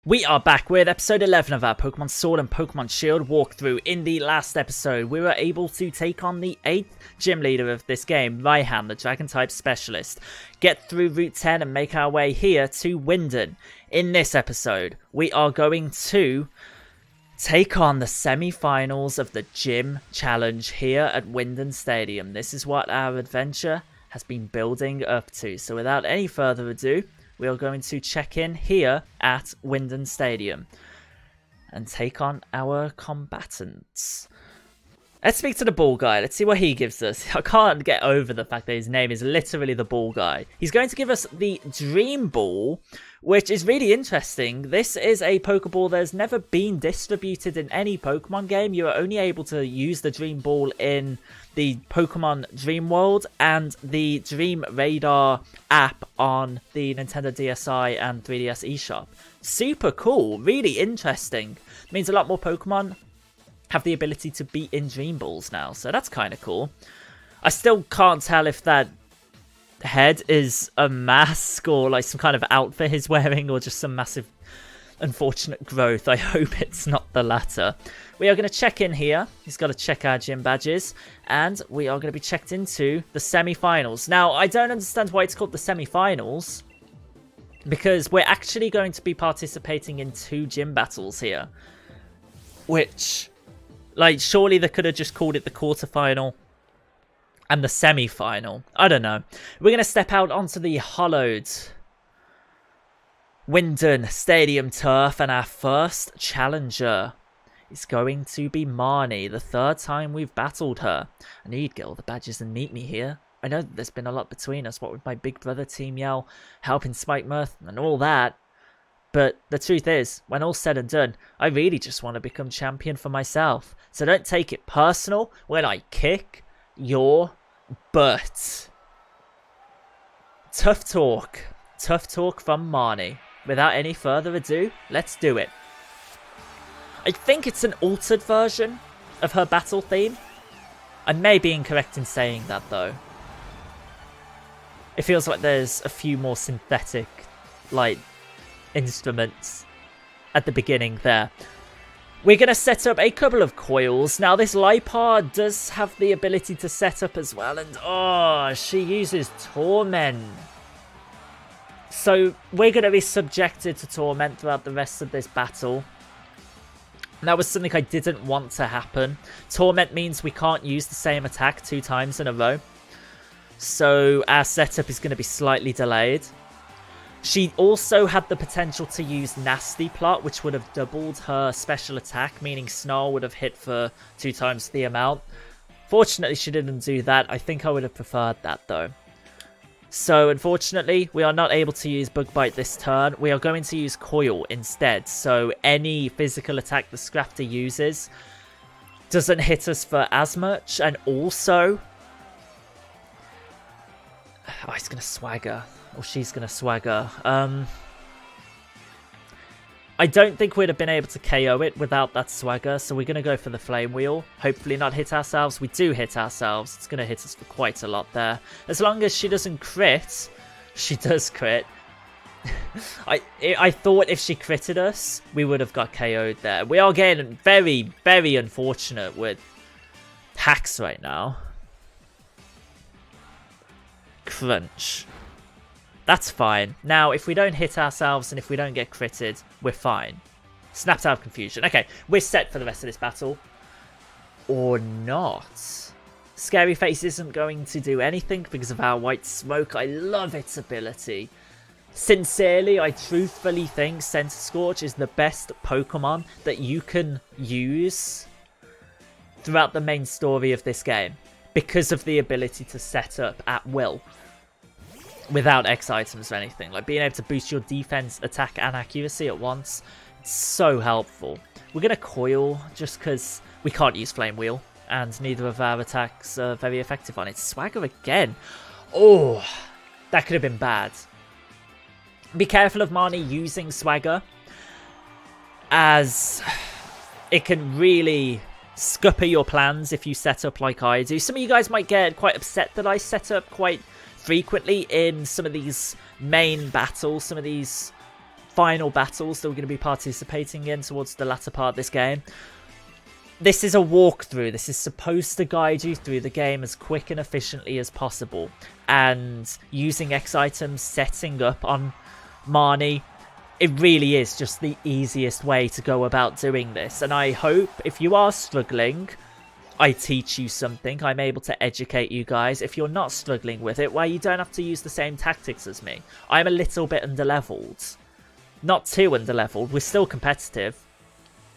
We are back with episode 11 of our Pokemon Sword and Pokemon Shield walkthrough. In the last episode, we were able to take on the 8th gym leader of this game, Raihan, the Dragon-type specialist, get through Route 10 and make our way here to Wyndon. In this episode, we are going to take on the semi-finals of the Gym Challenge here at Wyndon Stadium. This is what our adventure has been building up to. So without any further ado, we are going to check in here at Wyndon Stadium and take on our combatants. Let's speak to the ball guy. Let's see what he gives us. I can't get over the fact that his name is literally the ball guy. He's going to give us the Dream Ball, which is really interesting. This is a Pokeball that has never been distributed in any Pokemon game. You are only able to use the Dream Ball in the Pokemon Dream World and the Dream Radar app on the Nintendo DSi and 3DS eShop. Super cool. Really interesting. Means a lot more Pokemon have the ability to be in Dream Balls now, so that's kind of cool. I still can't tell if that head is a mask or like some kind of outfit he's wearing or just some massive unfortunate growth. I hope it's not the latter. We are going to check in here. He's got to check our gym badges, and we are going to be checked into the semi-finals. Now, I don't understand why it's called the semi-finals, because we're actually going to be participating in 2 gym battles here, which, like, surely they could have just called it the quarterfinal and the semi-final. I don't know. We're going to step out onto the hollowed Wyndon Stadium turf, and our first challenger is going to be Marnie, the 3rd time we've battled her. I knew you'd get all the badges and meet me here. I know that there's been a lot between us, what with my big brother Team Yell helping Spike Mirth and all that. But the truth is, when all's said and done, I really just want to become champion for myself. So don't take it personal when I kick your butt. Tough talk. Tough talk from Marnie. Without any further ado, let's do it. I think it's an altered version of her battle theme. I may be incorrect in saying that though. It feels like there's a few more synthetic, like, instruments at the beginning there. We're going to set up a couple of coils. Now, this Lipar does have the ability to set up as well, and oh, she uses Torment. So we're going to be subjected to Torment throughout the rest of this battle. And that was something I didn't want to happen. Torment means we can't use the same attack 2 times in a row. So our setup is going to be slightly delayed. She also had the potential to use Nasty Plot, which would have doubled her special attack, meaning Snarl would have hit for 2 times the amount. Fortunately, she didn't do that. I think I would have preferred that, though. So, unfortunately, we are not able to use Bug Bite this turn. We are going to use Coil instead. So, any physical attack the Scrafter uses doesn't hit us for as much. And also, oh, he's going to Swagger. Or she's going to Swagger. I don't think we'd have been able to KO it without that Swagger, so we're going to go for the Flame Wheel. Hopefully not hit ourselves. We do hit ourselves. It's going to hit us for quite a lot there. As long as she doesn't crit, she does crit. I thought if she critted us, we would have got KO'd there. We are getting very, very unfortunate with hacks right now. Crunch. That's fine. Now, if we don't hit ourselves and if we don't get critted, we're fine. Snapped out of confusion. Okay, we're set for the rest of this battle. Or not. Scary Face isn't going to do anything because of our White Smoke. I love its ability. Sincerely, I truthfully think Center Scorch is the best Pokemon that you can use throughout the main story of this game, because of the ability to set up at will. Without X items or anything. Like being able to boost your defense, attack, and accuracy at once. It's so helpful. We're going to Coil just because we can't use Flame Wheel. And neither of our attacks are very effective on it. Swagger again. Oh, that could have been bad. Be careful of Marnie using Swagger, as it can really scupper your plans if you set up like I do. Some of you guys might get quite upset that I set up quite frequently in some of these main battles, some of these final battles that we're going to be participating in towards the latter part of this game. This is a walkthrough. This is supposed to guide you through the game as quick and efficiently as possible. And using X items, setting up on Marnie, it really is just the easiest way to go about doing this. And I hope if you are struggling, I teach you something. I'm able to educate you guys. If you're not struggling with it, well, you don't have to use the same tactics as me. I'm a little bit underleveled. Not too underleveled. We're still competitive.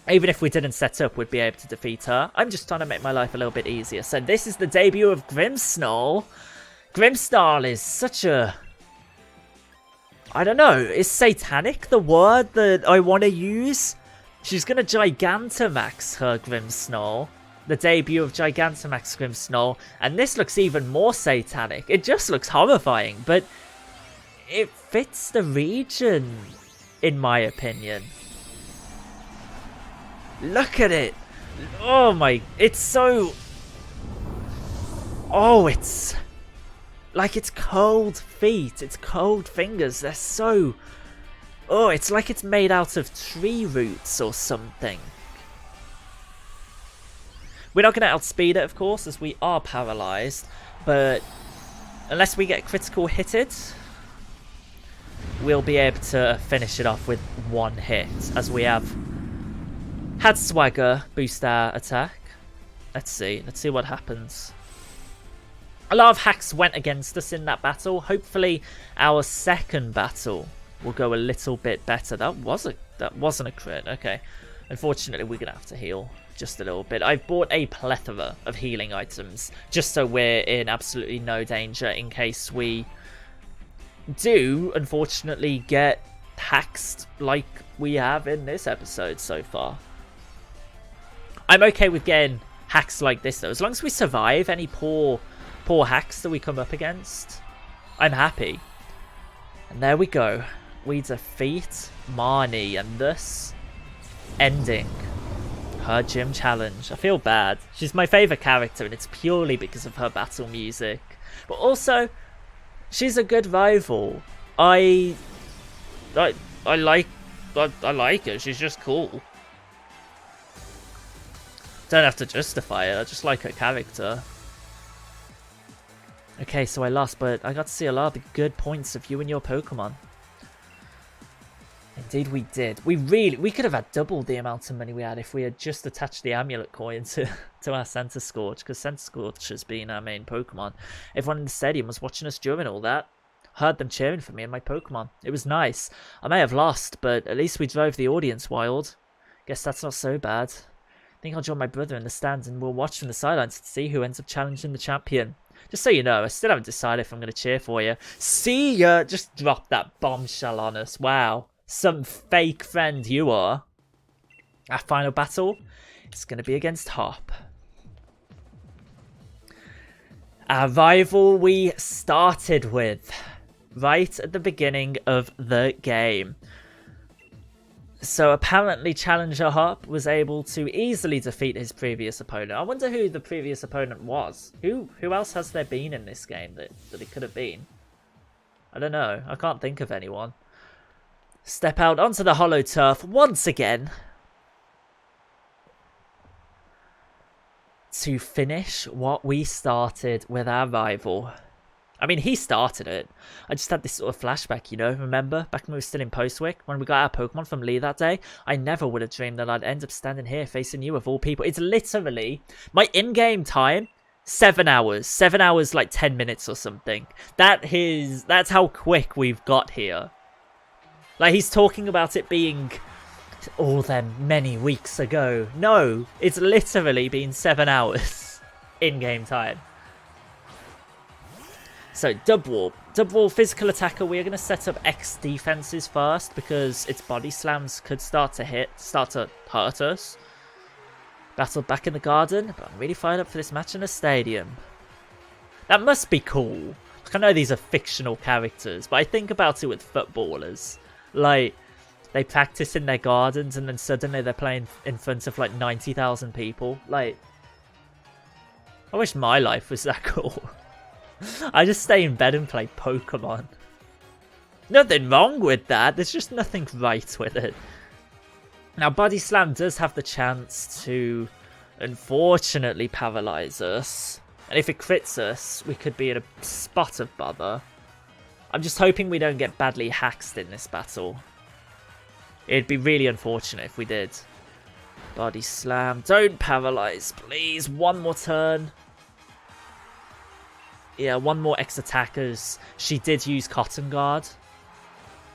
Even if we didn't set up, we'd be able to defeat her. I'm just trying to make my life a little bit easier. So this is the debut of Grimmsnarl. Grimmsnarl is such a... I don't know. Is satanic the word that I want to use? She's going to Gigantamax her Grimmsnarl. The debut of Gigantamax Grimmsnarl. And this looks even more satanic. It just looks horrifying. But it fits the region, in my opinion. Look at it. Oh my. It's so... Oh, it's... Like it's cold feet. It's cold fingers. They're so... Oh, it's like it's made out of tree roots or something. We're not going to outspeed it, of course, as we are paralyzed. But unless we get critical hitted, we'll be able to finish it off with one hit, as we have had Swagger boost our attack. Let's see what happens. A lot of hacks went against us in that battle. Hopefully our second battle will go a little bit better. That wasn't a crit. Okay. Unfortunately, we're going to have to heal just a little bit. I've bought a plethora of healing items just so we're in absolutely no danger in case we do, unfortunately, get hacked like we have in this episode so far. I'm okay with getting hacks like this, though. As long as we survive any poor hacks that we come up against, I'm happy. And there we go. We defeat Marnie, and thus ending her gym challenge. I feel bad. She's my favourite character, and it's purely because of her battle music. But also, she's a good rival. I like her. She's just cool. Don't have to justify it. I just like her character. Okay, so I lost, but I got to see a lot of the good points of you and your Pokemon. Indeed we did. We could have had double the amount of money we had if we had just attached the amulet coin to our Centiskorch, because Centiskorch has been our main Pokemon. Everyone in the stadium was watching us during all that. Heard them cheering for me and my Pokemon. It was nice. I may have lost, but at least we drove the audience wild. Guess that's not so bad. I think I'll join my brother in the stands and we'll watch from the sidelines to see who ends up challenging the champion. Just so you know, I still haven't decided if I'm going to cheer for you. See ya! Just drop that bombshell on us. Wow. Some fake friend you are. Our final battle is going to be against Hop. Our rival we started with right at the beginning of the game. So apparently Challenger Hop was able to easily defeat his previous opponent. I wonder who the previous opponent was. Who else has there been in this game that it could have been? I don't know. I can't think of anyone. Step out onto the hollow turf once again to finish what we started with our rival. I mean, he started it. I just had this sort of flashback, you know, remember? Back when we were still in Postwick, when we got our Pokemon from Lee that day, I never would have dreamed that I'd end up standing here facing you of all people. It's literally, my in-game time, 7 hours. 7 hours, like 10 minutes or something. That's how quick we've got here. Like, he's talking about it being all them many weeks ago. No, it's literally been 7 hours in-game time. So, Dubwall. Dubwall, physical attacker. We are going to set up X defenses first because its body slams could start to hurt us. Battle back in the garden, but I'm really fired up for this match in the stadium. That must be cool. Like, I know these are fictional characters, but I think about it with footballers. Like, they practice in their gardens and then suddenly they're playing in front of like 90,000 people. Like, I wish my life was that cool. I just stay in bed and play Pokemon. Nothing wrong with that. There's just nothing right with it. Now, Body Slam does have the chance to, unfortunately, paralyze us. And if it crits us, we could be in a spot of bother. I'm just hoping we don't get badly hacked in this battle. It'd be really unfortunate if we did. Body Slam. Don't paralyze, please. One more turn. Yeah, one more X attackers. She did use Cotton Guard.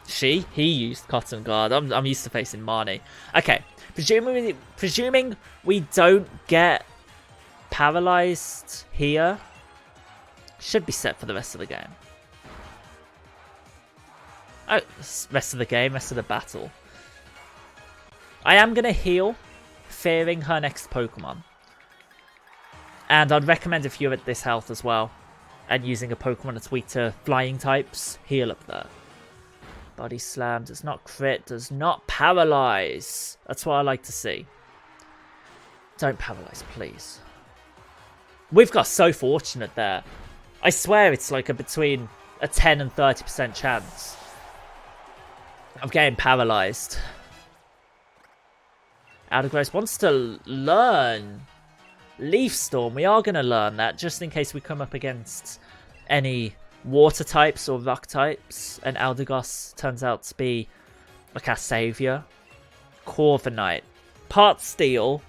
He used Cotton Guard. I'm used to facing Marnie. Okay, presuming we don't get paralyzed here, should be set for the rest of the game. Oh, rest of the game, rest of the battle. I am going to heal, fearing her next Pokemon. And I'd recommend if you're at this health as well, and using a Pokemon that's weak to flying types, heal up there. Body Slam does not crit, does not paralyze. That's what I like to see. Don't paralyze, please. We've got so fortunate there. I swear it's like between a 10 and 30% chance of getting paralyzed. Outergrowth wants to learn Leaf Storm. We are going to learn that just in case we come up against any water types or rock types, and Eldegoss turns out to be like our savior. Corviknight, part steel,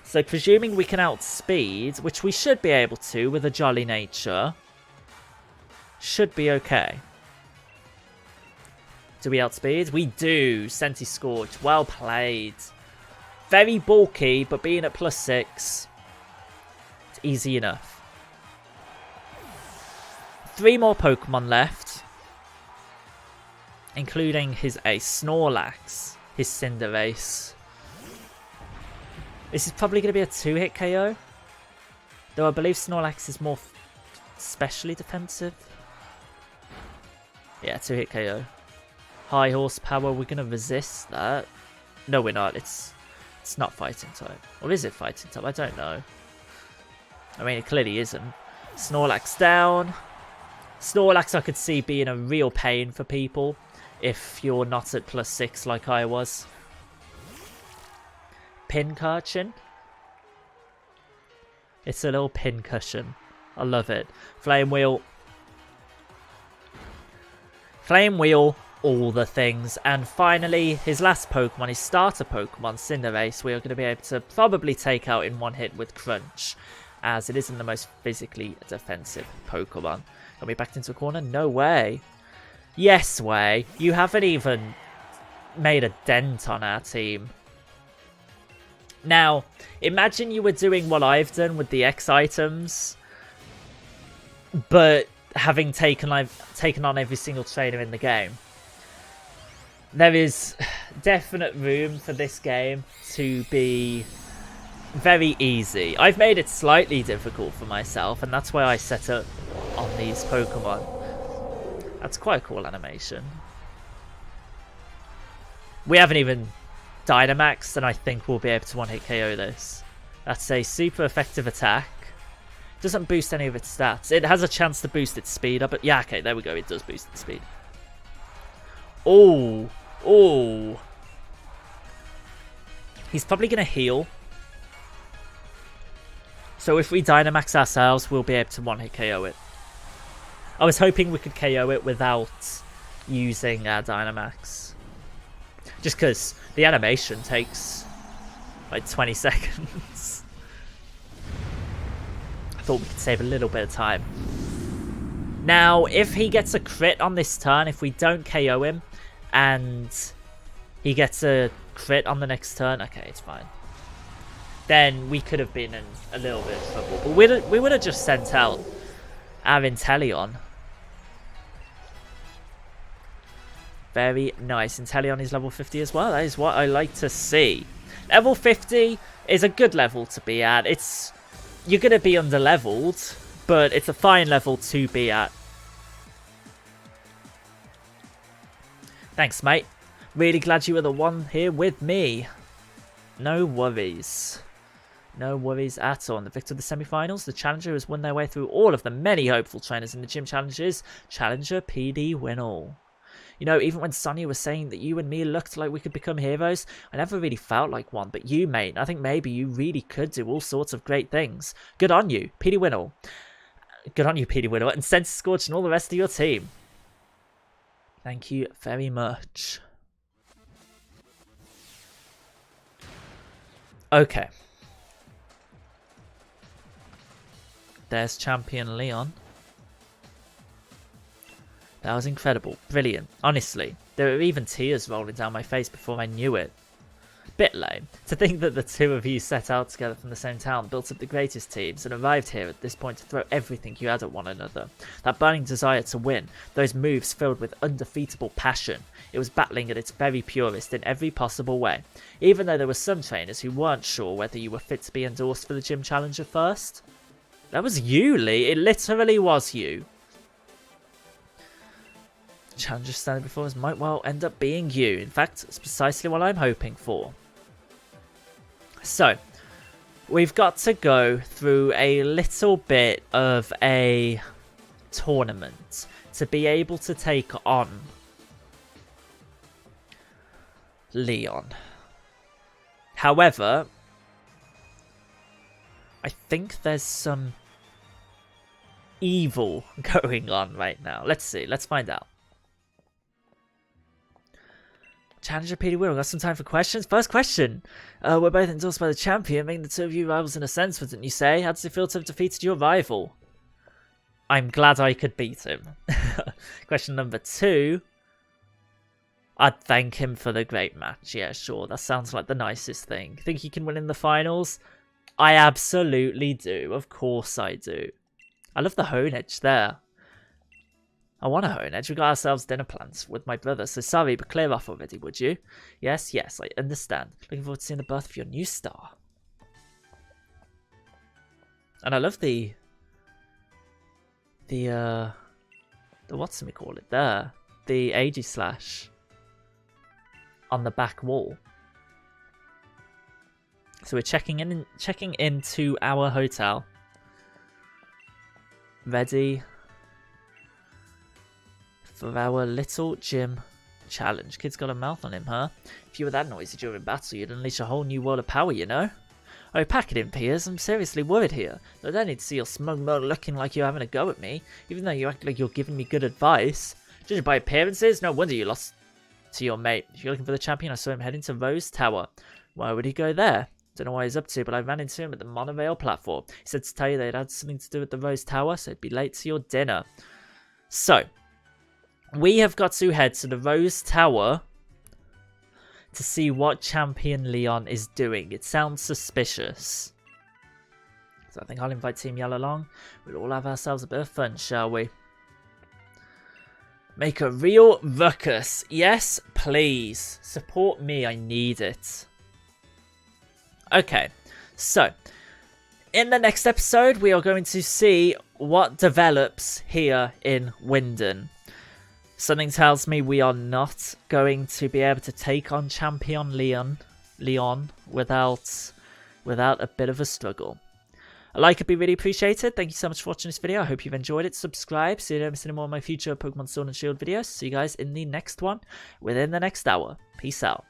so presuming we can outspeed, which we should be able to with a jolly nature, should be okay. Do we outspeed? We do. Senti Scorch, well played. Very bulky, but being at +6, it's easy enough. 3 more Pokemon left, including his ace, Snorlax, his Cinderace. This is probably going to be a 2-hit KO, though I believe Snorlax is more specially defensive. Yeah, 2-hit KO. High horsepower, we're going to resist that. No, we're not. It's not fighting type. Or is it fighting type? I don't know. I mean, it clearly isn't. Snorlax down. Snorlax I could see being a real pain for people if you're not at +6 like I was. Pincushion. It's a little pincushion. I love it. Flame Wheel. Flame Wheel, all the things. And finally, his last Pokemon, his starter Pokemon, Cinderace, we are going to be able to probably take out in one hit with Crunch, as it isn't the most physically defensive Pokemon. Got me backed into a corner? No way. Yes way. You haven't even made a dent on our team. Now, imagine you were doing what I've done with the X items, but having taken on every single trainer in the game. There is definite room for this game to be very easy. I've made it slightly difficult for myself, and that's why I set up on these Pokemon. That's quite a cool animation. We haven't even Dynamaxed, and I think we'll be able to one-hit KO this. That's a super effective attack. Doesn't boost any of its stats. It has a chance to boost its speed up, but yeah, okay, there we go. It does boost its speed. Oh, oh. He's probably going to heal. So if we Dynamax ourselves, we'll be able to one-hit KO it. I was hoping we could KO it without using our Dynamax. Just because the animation takes like 20 seconds. I thought we could save a little bit of time. Now, if he gets a crit on this turn, if we don't KO him, and he gets a crit on the next turn, okay, it's fine. Then we could have been in a little bit of trouble. But we would have just sent out our Inteleon. Very nice. Inteleon is level 50 as well. That is what I like to see. Level 50 is a good level to be at. You're going to be under-leveled, but it's a fine level to be at. Thanks, mate. Really glad you were the one here with me. No worries. No worries at all. And the victor of the semi-finals, the challenger, has won their way through all of the many hopeful trainers in the gym challenges. Challenger PD win all. You know, even when Sonia was saying that you and me looked like we could become heroes, I never really felt like one. But you, mate, I think maybe you really could do all sorts of great things. Good on you, Petey Winnell. Good on you, Petey Winnell, and Sense Scorch and all the rest of your team. Thank you very much. Okay. There's Champion Leon. That was incredible. Brilliant. Honestly, there were even tears rolling down my face before I knew it. Bit lame. To think that the two of you set out together from the same town, built up the greatest teams, and arrived here at this point to throw everything you had at one another. That burning desire to win, those moves filled with undefeatable passion. It was battling at its very purest in every possible way. Even though there were some trainers who weren't sure whether you were fit to be endorsed for the gym challenge at first. That was you, Lee. It literally was you. Challenger standing before us might well end up being you. In fact, it's precisely what I'm hoping for. So, we've got to go through a little bit of a tournament to be able to take on Leon. However, I think there's some evil going on right now. Let's see. Let's find out. Challenger Petey Winnell, got some time for questions? First question. We're both endorsed by the champion, making the two of you rivals in a sense, wouldn't you say? How does it feel to have defeated your rival? I'm glad I could beat him. Question number 2. I'd thank him for the great match. Yeah, sure. That sounds like the nicest thing. Think he can win in the finals? I absolutely do. Of course I do. I love the hone edge there. I want a hone edge. We got ourselves dinner plans with my brother, so sorry, but clear off already, would you? Yes, yes, I understand. Looking forward to seeing the birth of your new star. And I love the what's-it-call-it there? The Aegislash on the back wall. So we're checking into our hotel. Ready for our little gym challenge. Kid's got a mouth on him, huh? If you were that noisy during battle, you'd unleash a whole new world of power, you know? Oh, pack it in, Piers. I'm seriously worried here. I don't need to see your smug mug looking like you're having a go at me, even though you act like you're giving me good advice. Judging by appearances, no wonder you lost to your mate. If you're looking for the champion, I saw him heading to Rose Tower. Why would he go there? Don't know what he's up to, but I ran into him at the monorail platform. He said to tell you they'd had something to do with the Rose Tower, so he'd be late to your dinner. So, we have got to head to the Rose Tower to see what Champion Leon is doing. It sounds suspicious. So I think I'll invite Team Yell along. We'll all have ourselves a bit of fun, shall we? Make a real ruckus. Yes, please. Support me. I need it. Okay, so in the next episode, we are going to see what develops here in Wyndon. Something tells me we are not going to be able to take on Champion Leon without a bit of a struggle. A like would be really appreciated. Thank you so much for watching this video. I hope you've enjoyed it. Subscribe so you don't miss any more of my future Pokemon Sword and Shield videos. See you guys in the next one within the next hour. Peace out.